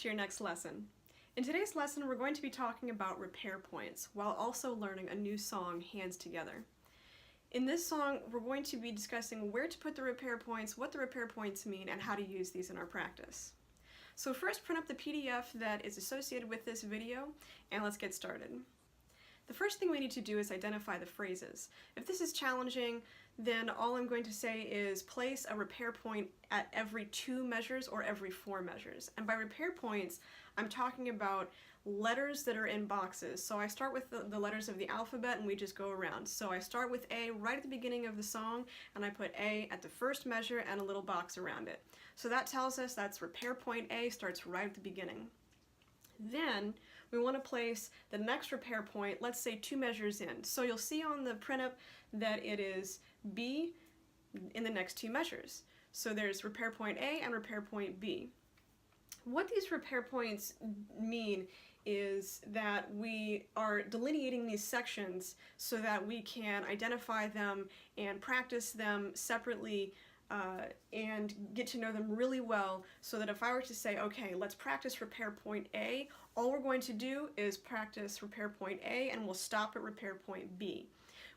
to your next lesson. In today's lesson, we're going to be talking about repair points while also learning a new song, Hands Together. In this song, we're going to be discussing where to put the repair points, what the repair points mean, and how to use these in our practice. So first, print up the PDF that is associated with this video, and let's get started. The first thing we need to do is identify the phrases. If this is challenging, then all I'm going to say is place a repair point at every 2 measures or every 4 measures. And by repair points, I'm talking about letters that are in boxes. So I start with the letters of the alphabet and we just go around. So I start with A right at the beginning of the song, and I put A at the first measure and a little box around it. So that tells us that's repair point A starts right at the beginning. Then we want to place the next repair point, let's say 2 measures in. So you'll see on the print-up that it is B in the next 2 measures. So there's repair point A and repair point B. What these repair points mean is that we are delineating these sections so that we can identify them and practice them separately and get to know them really well, so that if I were to say, okay, let's practice repair point A, all we're going to do is practice repair point A and we'll stop at repair point B.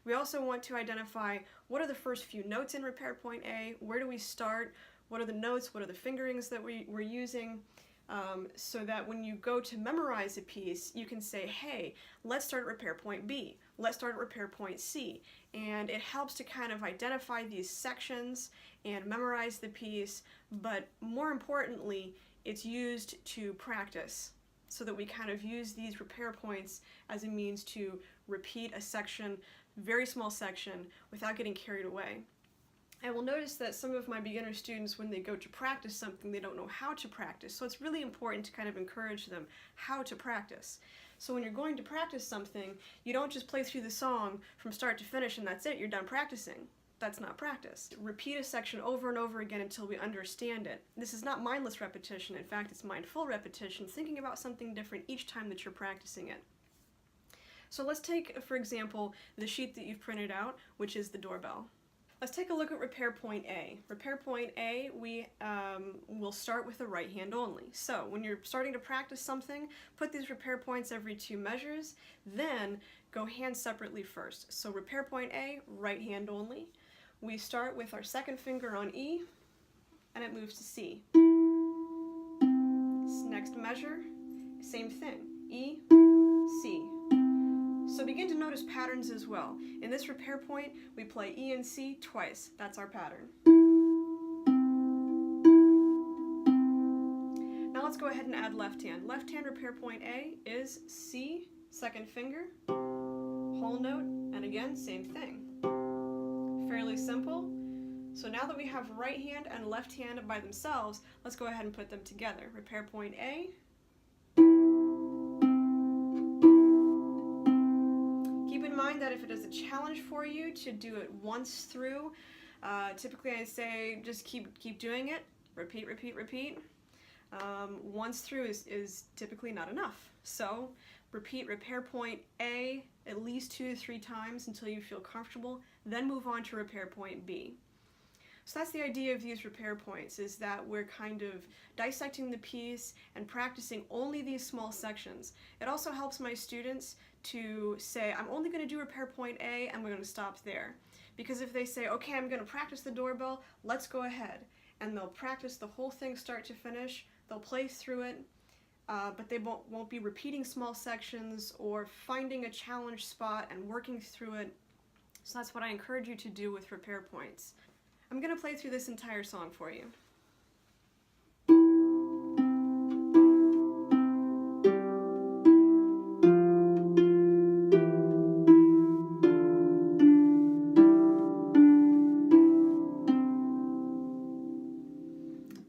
We also want to identify what are the first few notes in repair point A, where do we start, what are the notes, what are the fingerings that we're using, so that when you go to memorize a piece, you can say, hey, let's start at repair point B, let's start at repair point C. And it helps to kind of identify these sections and memorize the piece, but more importantly, it's used to practice, so that we kind of use these repair points as a means to repeat a section, very small section, without getting carried away. I will notice that some of my beginner students, when they go to practice something, they don't know how to practice. So it's really important to kind of encourage them how to practice. So when you're going to practice something, you don't just play through the song from start to finish and that's it, you're done practicing. That's not practice. Repeat a section over and over again until we understand it. This is not mindless repetition. In fact, it's mindful repetition, thinking about something different each time that you're practicing it. So let's take, for example, the sheet that you've printed out, which is the doorbell. Let's take a look at repair point A. Repair point A, we will start with the right hand only. So when you're starting to practice something, put these repair points every 2 measures, then go hands separately first. So repair point A, right hand only. We start with our second finger on E, and it moves to C. Next measure, same thing, E, C. So begin to notice patterns as well. In this repair point, we play E and C twice. That's our pattern. Now let's go ahead and add left hand. Left hand repair point A is C, second finger, whole note, and again, same thing. Fairly simple. So now that we have right hand and left hand by themselves, let's go ahead and put them together. Repair point A. Keep in mind that if it is a challenge for you to do it once through, typically I say just keep doing it. Repeat, repeat, repeat. Once through is typically not enough. So repeat repair point A at least 2 to 3 times until you feel comfortable, then move on to repair point B. So that's the idea of these repair points, is that we're kind of dissecting the piece and practicing only these small sections. It also helps my students to say, I'm only going to do repair point A and we're going to stop there. Because if they say, okay, I'm going to practice the doorbell, let's go ahead. And they'll practice the whole thing start to finish, they'll play through it, but they won't be repeating small sections or finding a challenge spot and working through it. So that's what I encourage you to do with repair points. I'm going to play through this entire song for you.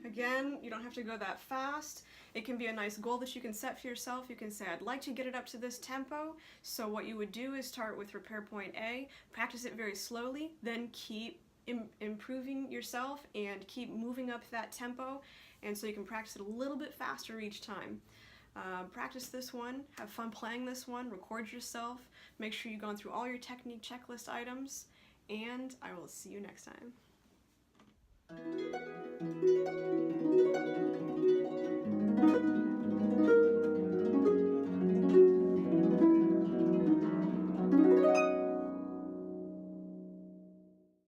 Again, you don't have to go that fast. It can be a nice goal that you can set for yourself. You can say, I'd like to get it up to this tempo. So what you would do is start with repair point A, practice it very slowly, then keep improving yourself and keep moving up that tempo, and so you can practice it a little bit faster each time. Practice this one, have fun playing this one, record yourself, make sure you've gone through all your technique checklist items, and I will see you next time.